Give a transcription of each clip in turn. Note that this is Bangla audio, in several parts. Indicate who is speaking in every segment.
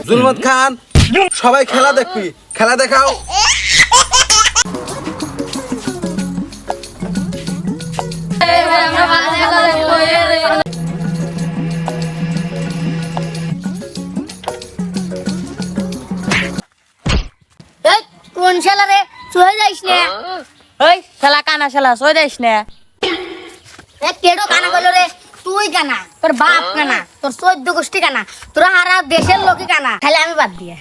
Speaker 1: জুলমত খান সবাই খেলা দেখবি, খেলা দেখাও।
Speaker 2: কোন শালা রে, চলে যাইস না।
Speaker 3: ওই শালা কানা শালা সই যাইস না।
Speaker 2: কেডো কানা কইলো রে? তুই কানা, তোর বাপ কানা, তোর 14 গোষ্ঠী কানা, তোর হারা দেশের লোকই কানা, খালি আমি বাদ দিয়ে।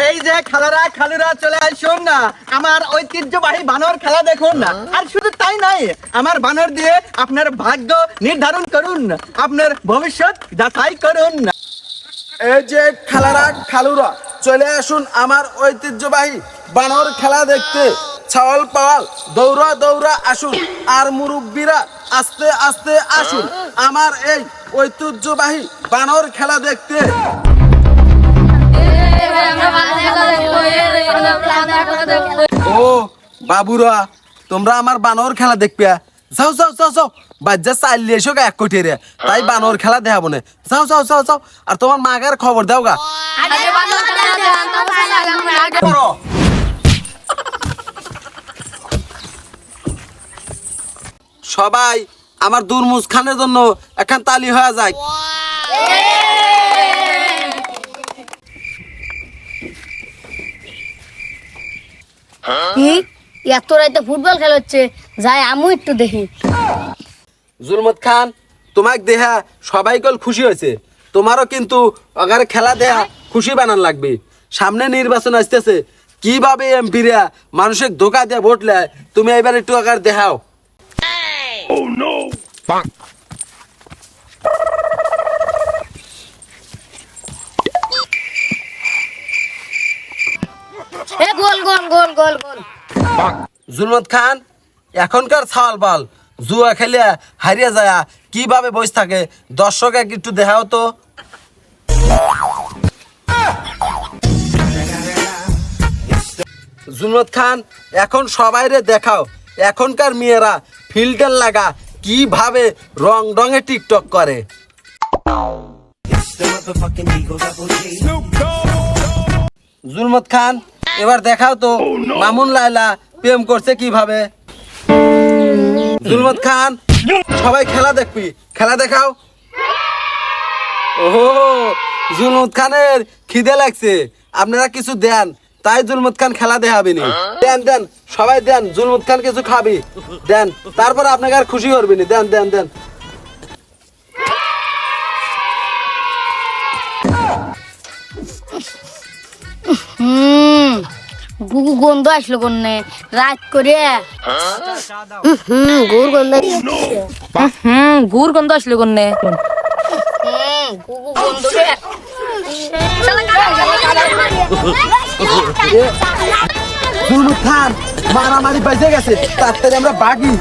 Speaker 4: এই যে খালারা খালুরা চলে আসুন না, আমার ঐতিহ্যবাহী বানর খেলা দেখুন না। আর শুধু তাই নয়, আমার বানর দিয়ে আপনার ভাগ্য নির্ধারণ করুন, আপনার ভবিষ্যৎ যাচাই করুন।
Speaker 1: এই যে খেলারা খালুরা চলে আসুন আমার ঐতিহ্যবাহী বানর খেলা দেখতে। ছাওয়াল পাওয়াল দৌড়া দৌড়া আসুন, আর মুরব্বীরা আস্তে আস্তে আসুন আমার এই ঐতিহ্যবাহী বানর খেলা দেখতে। ও বাবুরা, তোমরা আমার বানর খেলা দেখবে? যাও যাও যাও যাও, বাজ্যা চাইলে এসো গা এক কোটি রে, তাই বানর খেলা দেখাবো না। যাও যাও যাও যাও, আর তোমার মাগার খবর দাও গা। সবাই আমার দুরমুজ খানের জন্য এখন তালি হয়ে যায়।
Speaker 2: এত রাইতে ফুটবল খেলা হচ্ছে, যাই আমি একটু দেখি।
Speaker 1: জুলমত খান, তোমাকে দেহা সবাই কল খুশি হয়েছে, তোমারও কিন্তু আগার খেলা দেহা খুশি বানান লাগবে। সামনে নির্বাচন আসতেছে, কিভাবে এমপিরা মানুষের ধোকা দিয়ে ভোট লেয়, তুমি এবার একটু আগার দেখাও।
Speaker 2: গোল গোল গোল গোল গোল।
Speaker 1: জুলমত খান, এখনকার ছাওয়াল বাল জুয়া খেলে হারিয়ে যায়, কিভাবে বসে থাকে দর্শক একটু দেখাও তো। জুলমত খান, এখন সবাইরে দেখাও এখনকার মেয়েরা ফিল্টার লাগা কিভাবে রং রঙে টিকটক করে। জুলমত খান, এবার দেখাও তো মামুন লায়লা প্রেম করছে কিভাবে। জুলমত খান, সবাই খেলা দেখবি, খেলা দেখাও। ওহো, জুলমত খানের খিদে লাগছে, আপনারা কিছু দেন, তাই জুলমত খান খেলা দেখাবিনি। দেন দেন সবাই দেন, জুলমত খান কিছু খাবি দেন, তারপর আপনাকে আর খুশি করবিনি। দেন দেন দেন।
Speaker 2: গুগু গন্ধ আসলো কোনে রাত করে। গুড় গন্ধ,
Speaker 3: গুড় গন্ধ আসলো কোনে।
Speaker 2: গুগু গন্ধ রে।
Speaker 1: জুলমত খান মারামারি বাজে গেছে, তাড়াতাড়ি আমরা বাগি।